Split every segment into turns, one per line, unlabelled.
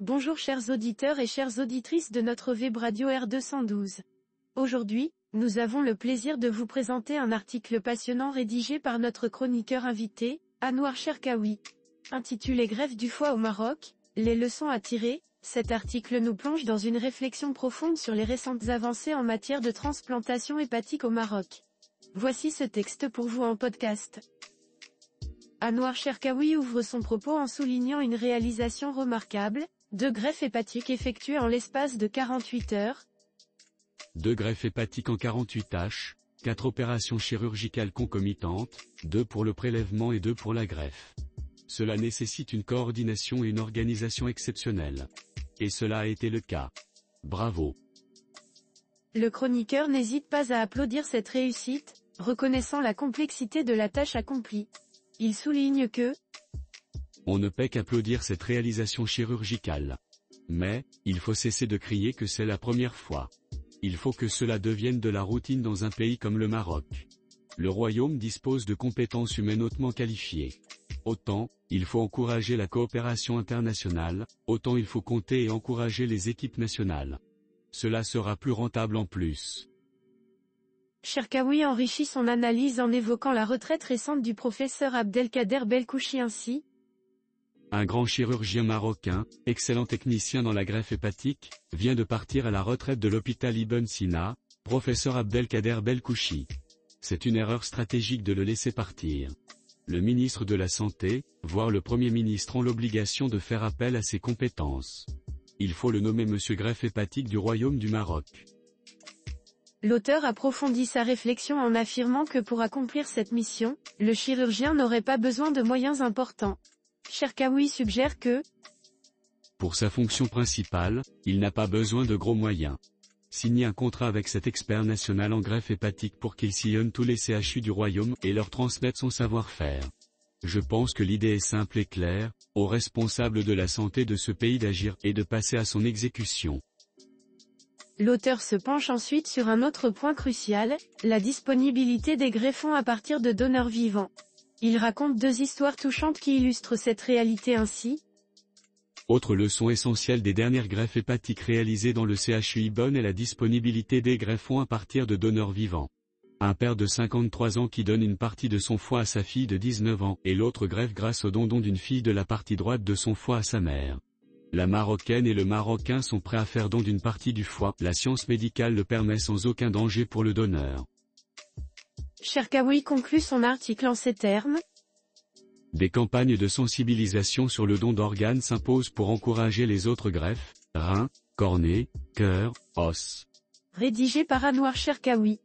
Bonjour chers auditeurs et chères auditrices de notre web radio R212. Aujourd'hui, nous avons le plaisir de vous présenter un article passionnant rédigé par notre chroniqueur invité, Anouar Cherkaoui. Intitulé Greffe du foie au Maroc, les leçons à tirer, cet article nous plonge dans une réflexion profonde sur les récentes avancées en matière de transplantation hépatique au Maroc. Voici ce texte pour vous en podcast. Anouar Cherkaoui ouvre son propos en soulignant une réalisation remarquable, 2 greffes hépatiques effectuées en l'espace de 48 heures.
2 greffes hépatiques en 48 h, 4 opérations chirurgicales concomitantes, 2 pour le prélèvement et 2 pour la greffe. Cela nécessite une coordination et une organisation exceptionnelles. Et cela a été le cas. Bravo.
Le chroniqueur n'hésite pas à applaudir cette réussite, reconnaissant la complexité de la tâche accomplie. Il souligne que
on ne peut qu'applaudir cette réalisation chirurgicale. Mais, il faut cesser de crier que c'est la première fois. Il faut que cela devienne de la routine dans un pays comme le Maroc. Le royaume dispose de compétences humaines hautement qualifiées. Autant, il faut encourager la coopération internationale, autant il faut compter et encourager les équipes nationales. Cela sera plus rentable en plus.
Cherkaoui enrichit son analyse en évoquant la retraite récente du professeur Abdelkader Belkouchi ainsi.
Un grand chirurgien marocain, excellent technicien dans la greffe hépatique, vient de partir à la retraite de l'hôpital Ibn Sina, professeur Abdelkader Belkouchi. C'est une erreur stratégique de le laisser partir. Le ministre de la Santé, voire le Premier ministre ont l'obligation de faire appel à ses compétences. Il faut le nommer Monsieur Greffe hépatique du Royaume du Maroc.
L'auteur approfondit sa réflexion en affirmant que pour accomplir cette mission, le chirurgien n'aurait pas besoin de moyens importants. Cherkaoui suggère que,
pour sa fonction principale, il n'a pas besoin de gros moyens. Signer un contrat avec cet expert national en greffe hépatique pour qu'il sillonne tous les CHU du royaume et leur transmette son savoir-faire. Je pense que l'idée est simple et claire, aux responsables de la santé de ce pays d'agir et de passer à son exécution.
L'auteur se penche ensuite sur un autre point crucial, la disponibilité des greffons à partir de donneurs vivants. Il raconte 2 histoires touchantes qui illustrent cette réalité ainsi.
Autre leçon essentielle des dernières greffes hépatiques réalisées dans le CHU Ibn est la disponibilité des greffons à partir de donneurs vivants. Un père de 53 ans qui donne une partie de son foie à sa fille de 19 ans et l'autre greffe grâce au don d'une fille de la partie droite de son foie à sa mère. La Marocaine et le Marocain sont prêts à faire don d'une partie du foie. La science médicale le permet sans aucun danger pour le donneur.
Cherkaoui conclut son article en ces termes.
Des campagnes de sensibilisation sur le don d'organes s'imposent pour encourager les autres greffes, reins, cornée, cœur, os.
Rédigé par Anouar Cherkaoui.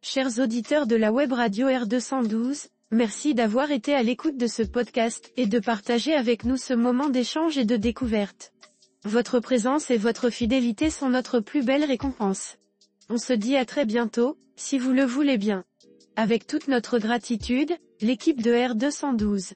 Chers auditeurs de la web radio R212, merci d'avoir été à l'écoute de ce podcast et de partager avec nous ce moment d'échange et de découverte. Votre présence et votre fidélité sont notre plus belle récompense. On se dit à très bientôt, si vous le voulez bien. Avec toute notre gratitude, l'équipe de R212.